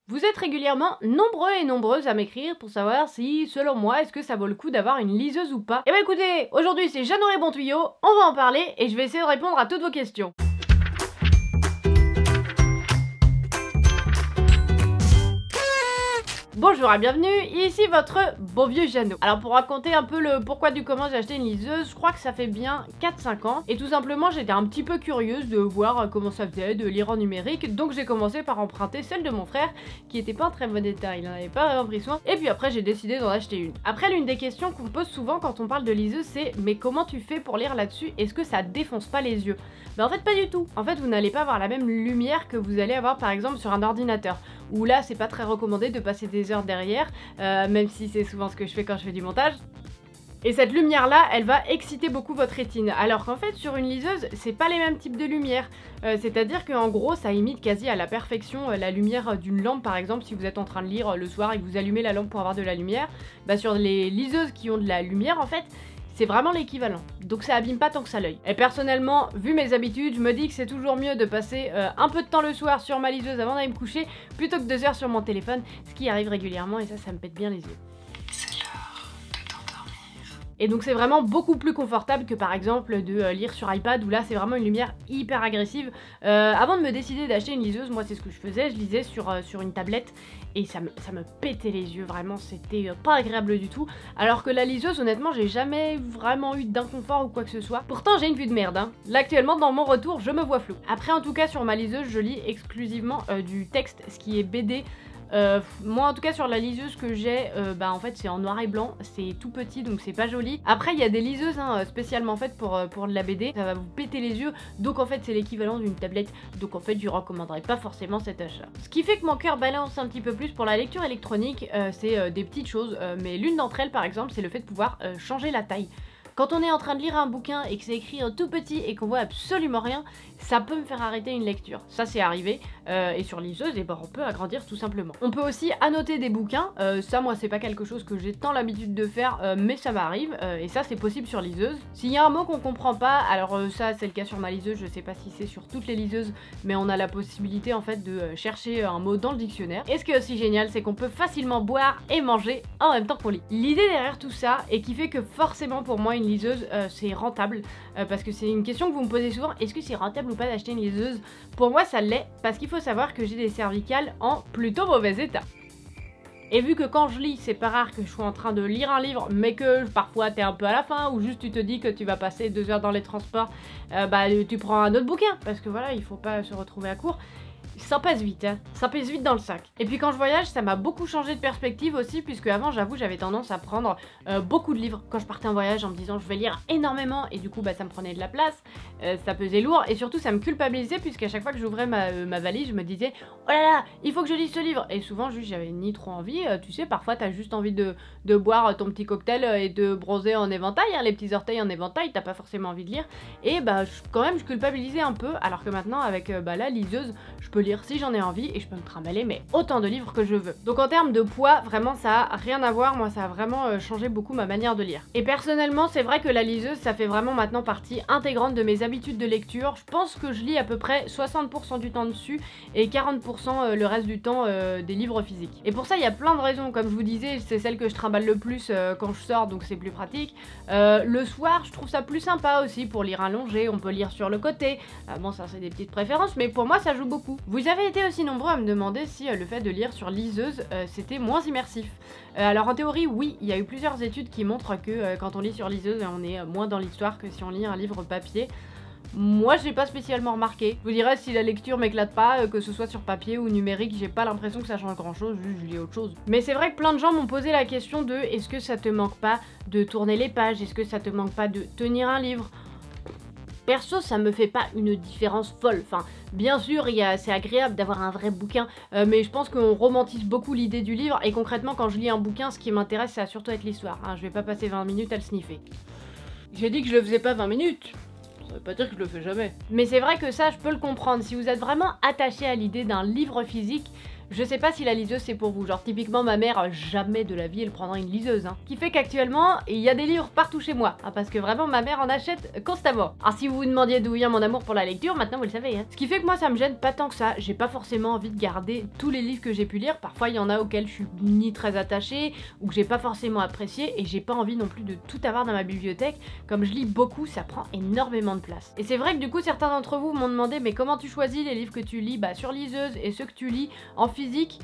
Vous êtes régulièrement nombreux et nombreuses à m'écrire pour savoir si, selon moi, est-ce que ça vaut le coup d'avoir une liseuse ou pas. Et bah écoutez, aujourd'hui c'est Jeanne les bons tuyaux, on va en parler et je vais essayer de répondre à toutes vos questions. Bonjour et bienvenue, ici votre bon vieux Jeannot. Alors pour raconter un peu le pourquoi du comment j'ai acheté une liseuse, je crois que ça fait bien 4-5 ans. Et tout simplement j'étais un petit peu curieuse de voir comment ça faisait de lire en numérique. Donc j'ai commencé par emprunter celle de mon frère qui était pas en très bon état, il en avait pas vraiment pris soin. Et puis après j'ai décidé d'en acheter une. Après l'une des questions qu'on pose souvent quand on parle de liseuse c'est mais comment tu fais pour lire là-dessus? Est-ce que ça défonce pas les yeux? Ben en fait pas du tout. En fait vous n'allez pas avoir la même lumière que vous allez avoir par exemple sur un ordinateur. Où là c'est pas très recommandé de passer des heures derrière, même si c'est souvent ce que je fais quand je fais du montage. Et cette lumière là, elle va exciter beaucoup votre rétine, alors qu'en fait sur une liseuse, c'est pas les mêmes types de lumière. C'est-à-dire qu'en gros, ça imite quasi à la perfection la lumière d'une lampe par exemple, si vous êtes en train de lire le soir et que vous allumez la lampe pour avoir de la lumière, bah sur les liseuses qui ont de la lumière en fait, c'est vraiment l'équivalent, donc ça abîme pas tant que ça l'œil. Et personnellement, vu mes habitudes, je me dis que c'est toujours mieux de passer un peu de temps le soir sur ma liseuse avant d'aller me coucher, plutôt que 2 heures sur mon téléphone, ce qui arrive régulièrement et ça me pète bien les yeux. Et donc c'est vraiment beaucoup plus confortable que par exemple de lire sur iPad où là c'est vraiment une lumière hyper agressive. Avant de me décider d'acheter une liseuse, moi c'est ce que je faisais, je lisais sur une tablette et ça me pétait les yeux, vraiment c'était pas agréable du tout. Alors que la liseuse honnêtement j'ai jamais vraiment eu d'inconfort ou quoi que ce soit. Pourtant j'ai une vue de merde hein. Là actuellement dans mon retour je me vois flou. Après en tout cas sur ma liseuse je lis exclusivement du texte, ce qui est BD. Moi en tout cas sur la liseuse que j'ai, bah en fait c'est en noir et blanc, c'est tout petit donc c'est pas joli. Après il y a des liseuses hein, spécialement faites pour de la BD, ça va vous péter les yeux, donc en fait c'est l'équivalent d'une tablette, donc en fait je recommanderais pas forcément cet achat. Ce qui fait que mon cœur balance un petit peu plus pour la lecture électronique, c'est des petites choses, mais l'une d'entre elles par exemple c'est le fait de pouvoir changer la taille. Quand on est en train de lire un bouquin et que c'est écrit en tout petit et qu'on voit absolument rien, ça peut me faire arrêter une lecture. Ça c'est arrivé, et sur liseuse, et ben on peut agrandir tout simplement. On peut aussi annoter des bouquins, ça moi c'est pas quelque chose que j'ai tant l'habitude de faire, mais ça m'arrive, et ça c'est possible sur liseuse. S'il y a un mot qu'on comprend pas, alors ça c'est le cas sur ma liseuse, je sais pas si c'est sur toutes les liseuses, mais on a la possibilité en fait de chercher un mot dans le dictionnaire. Et ce qui est aussi génial, c'est qu'on peut facilement boire et manger en même temps qu'on lit. L'idée derrière tout ça, et qui fait que forcément pour moi une liseuse c'est rentable, parce que c'est une question que vous me posez souvent, est-ce que c'est rentable ou pas d'acheter une liseuse? Pour moi ça l'est, parce qu'il faut savoir que j'ai des cervicales en plutôt mauvais état. Et vu que quand je lis, c'est pas rare que je sois en train de lire un livre, mais que parfois t'es un peu à la fin, ou juste tu te dis que tu vas passer 2 heures dans les transports, bah tu prends un autre bouquin, parce que voilà, il faut pas se retrouver à court. Ça passe vite, hein. Ça pèse vite dans le sac. Et puis quand je voyage, ça m'a beaucoup changé de perspective aussi, puisque avant, j'avoue, j'avais tendance à prendre beaucoup de livres quand je partais en voyage en me disant je vais lire énormément, et du coup, bah, ça me prenait de la place, ça pesait lourd, et surtout, ça me culpabilisait, puisqu'à chaque fois que j'ouvrais ma valise, je me disais oh là là, il faut que je lise ce livre. Et souvent, juste, j'avais ni trop envie, tu sais, parfois, t'as juste envie de boire ton petit cocktail et de bronzer en éventail, hein, les petits orteils en éventail, t'as pas forcément envie de lire, et bah, quand même, je culpabilisais un peu, alors que maintenant, avec bah, la liseuse, je peux lire si j'en ai envie et je peux me trimballer mais autant de livres que je veux. Donc en termes de poids, vraiment ça a rien à voir, moi ça a vraiment changé beaucoup ma manière de lire. Et personnellement c'est vrai que la liseuse ça fait vraiment maintenant partie intégrante de mes habitudes de lecture. Je pense que je lis à peu près 60% du temps dessus et 40% le reste du temps des livres physiques. Et pour ça il y a plein de raisons, comme je vous disais c'est celle que je trimballe le plus quand je sors donc c'est plus pratique. Le soir je trouve ça plus sympa aussi pour lire allongé, on peut lire sur le côté, bon ça c'est des petites préférences mais pour moi ça joue beaucoup. Vous avez été aussi nombreux à me demander si le fait de lire sur liseuse c'était moins immersif. Alors en théorie oui, il y a eu plusieurs études qui montrent que quand on lit sur liseuse on est moins dans l'histoire que si on lit un livre papier. Moi j'ai pas spécialement remarqué. Je vous dirais si la lecture m'éclate pas, que ce soit sur papier ou numérique, j'ai pas l'impression que ça change grand chose, juste je lis autre chose. Mais c'est vrai que plein de gens m'ont posé la question de est-ce que ça te manque pas de tourner les pages, est-ce que ça te manque pas de tenir un livre? Perso, ça me fait pas une différence folle. Enfin, bien sûr, c'est agréable d'avoir un vrai bouquin, mais je pense qu'on romantise beaucoup l'idée du livre. Et concrètement, quand je lis un bouquin, ce qui m'intéresse, ça va surtout être l'histoire. Hein, je vais pas passer 20 minutes à le sniffer. J'ai dit que je le faisais pas 20 minutes. Ça veut pas dire que je le fais jamais. Mais c'est vrai que ça, je peux le comprendre. Si vous êtes vraiment attaché à l'idée d'un livre physique, Je sais pas si la liseuse c'est pour vous, genre typiquement ma mère, jamais de la vie elle prendra une liseuse, hein. Ce qui fait qu'actuellement, il y a des livres partout chez moi, hein, parce que vraiment ma mère en achète constamment. Alors si vous vous demandiez d'où vient mon amour pour la lecture, maintenant vous le savez, hein. Ce qui fait que moi ça me gêne pas tant que ça, j'ai pas forcément envie de garder tous les livres que j'ai pu lire, parfois il y en a auxquels je suis ni très attachée, ou que j'ai pas forcément apprécié, et j'ai pas envie non plus de tout avoir dans ma bibliothèque. Comme je lis beaucoup, ça prend énormément de place. Et c'est vrai que du coup certains d'entre vous m'ont demandé mais comment tu choisis les livres que tu lis sur liseuse et ceux que tu lis en physique.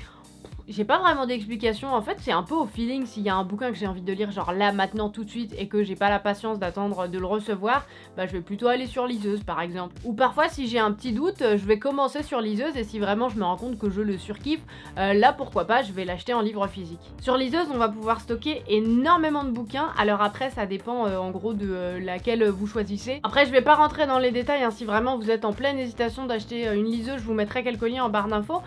J'ai pas vraiment d'explication, en fait c'est un peu au feeling. S'il y a un bouquin que j'ai envie de lire genre là maintenant tout de suite et que j'ai pas la patience d'attendre de le recevoir, je vais plutôt aller sur liseuse par exemple. Ou parfois si j'ai un petit doute, je vais commencer sur liseuse et si vraiment je me rends compte que je le surkiffe, là pourquoi pas je vais l'acheter en livre physique. Sur liseuse on va pouvoir stocker énormément de bouquins, alors après ça dépend en gros de laquelle vous choisissez. Après je vais pas rentrer dans les détails, hein, si vraiment vous êtes en pleine hésitation d'acheter une liseuse, je vous mettrai quelques liens en barre d'infos,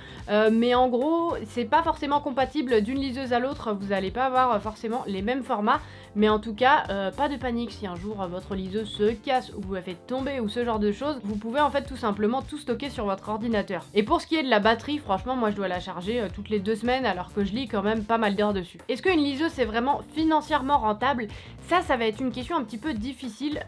mais en gros c'est pas forcément compatible d'une liseuse à l'autre, vous n'allez pas avoir forcément les mêmes formats, mais en tout cas pas de panique si un jour votre liseuse se casse ou vous la faites tomber ou ce genre de choses, vous pouvez en fait tout simplement tout stocker sur votre ordinateur. Et pour ce qui est de la batterie, franchement moi je dois la charger toutes les 2 semaines alors que je lis quand même pas mal d'heures dessus. Est-ce qu'une liseuse c'est vraiment financièrement rentable? Ça va être une question un petit peu difficile.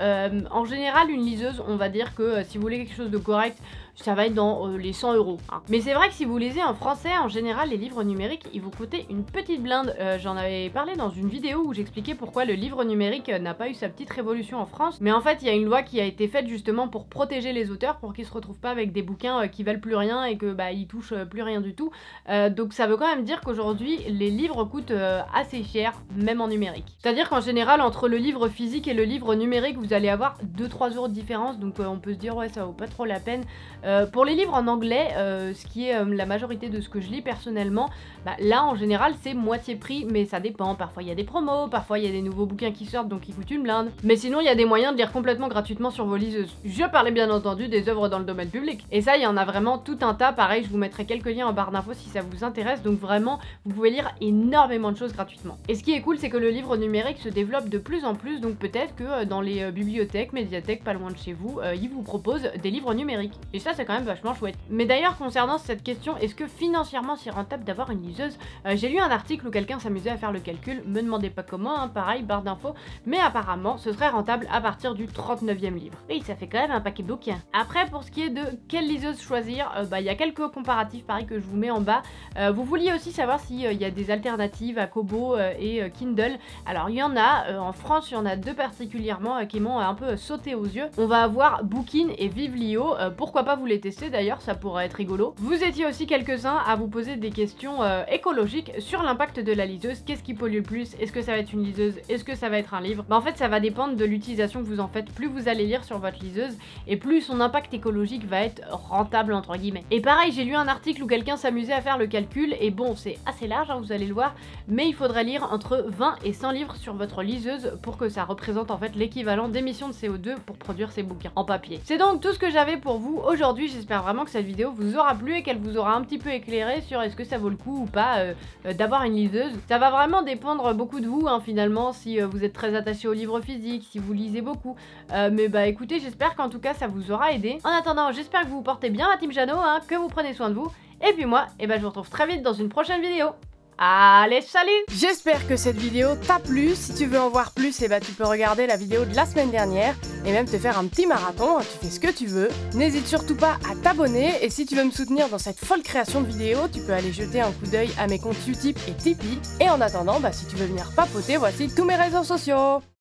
En général une liseuse, on va dire que si vous voulez quelque chose de correct, ça va être dans les 100 €. Hein. Mais c'est vrai que si vous lisez en français, en général, les livres numériques, ils vous coûtaient une petite blinde. J'en avais parlé dans une vidéo où j'expliquais pourquoi le livre numérique n'a pas eu sa petite révolution en France. Mais en fait, il y a une loi qui a été faite justement pour protéger les auteurs, pour qu'ils se retrouvent pas avec des bouquins qui valent plus rien et que ils touchent plus rien du tout. Donc ça veut quand même dire qu'aujourd'hui, les livres coûtent assez cher, même en numérique. C'est-à-dire qu'en général, entre le livre physique et le livre numérique, vous allez avoir 2-3 € de différence. Donc on peut se dire, ouais, ça vaut pas trop la peine. Pour les livres en anglais, ce qui est la majorité de ce que je lis personnellement, là en général c'est moitié prix, mais ça dépend. Parfois il y a des promos, parfois il y a des nouveaux bouquins qui sortent donc ils coûtent une blinde. Mais sinon il y a des moyens de lire complètement gratuitement sur vos liseuses. Je parlais bien entendu des œuvres dans le domaine public. Et ça il y en a vraiment tout un tas, pareil je vous mettrai quelques liens en barre d'infos si ça vous intéresse, donc vraiment vous pouvez lire énormément de choses gratuitement. Et ce qui est cool c'est que le livre numérique se développe de plus en plus, donc peut-être que dans les bibliothèques, médiathèques pas loin de chez vous, ils vous proposent des livres numériques. Et ça c'est quand même vachement chouette. Mais d'ailleurs concernant cette question, est-ce que financièrement c'est rentable d'avoir une liseuse, j'ai lu un article où quelqu'un s'amusait à faire le calcul, me demandez pas comment, hein, pareil, barre d'infos, mais apparemment ce serait rentable à partir du 39e livre. Oui, ça fait quand même un paquet de bouquins. Après pour ce qui est de quelle liseuse choisir, il y a quelques comparatifs pareil que je vous mets en bas. Vous vouliez aussi savoir s'il y a des alternatives à Kobo et Kindle. Alors il y en a, en France il y en a 2 particulièrement qui m'ont un peu sauté aux yeux. On va avoir Bookin et Vivlio, pourquoi pas vous les tester d'ailleurs, ça pourrait être rigolo. Vous étiez aussi quelques-uns à vous poser des questions écologiques sur l'impact de la liseuse. Qu'est-ce qui pollue le plus? Est-ce que ça va être une liseuse? Est-ce que ça va être un livre? En fait ça va dépendre de l'utilisation que vous en faites. Plus vous allez lire sur votre liseuse et plus son impact écologique va être rentable entre guillemets. Et pareil j'ai lu un article où quelqu'un s'amusait à faire le calcul et bon c'est assez large hein, vous allez le voir, mais il faudrait lire entre 20 et 100 livres sur votre liseuse pour que ça représente en fait l'équivalent d'émissions de CO2 pour produire ces bouquins en papier. C'est donc tout ce que j'avais pour vous aujourd'hui. J'espère vraiment que cette vidéo vous aura plu et qu'elle vous aura un petit peu éclairé sur est-ce que ça vaut le coup ou pas d'avoir une liseuse. Ça va vraiment dépendre beaucoup de vous hein, finalement, si vous êtes très attaché aux livres physiques, si vous lisez beaucoup. Mais écoutez, j'espère qu'en tout cas ça vous aura aidé. En attendant, j'espère que vous vous portez bien la team Jeannot, hein, que vous prenez soin de vous. Et puis moi, je vous retrouve très vite dans une prochaine vidéo. Allez, salut! J'espère que cette vidéo t'a plu. Si tu veux en voir plus, tu peux regarder la vidéo de la semaine dernière et même te faire un petit marathon, tu fais ce que tu veux. N'hésite surtout pas à t'abonner et si tu veux me soutenir dans cette folle création de vidéos, tu peux aller jeter un coup d'œil à mes comptes Utip et Tipeee. Et en attendant, si tu veux venir papoter, voici tous mes réseaux sociaux.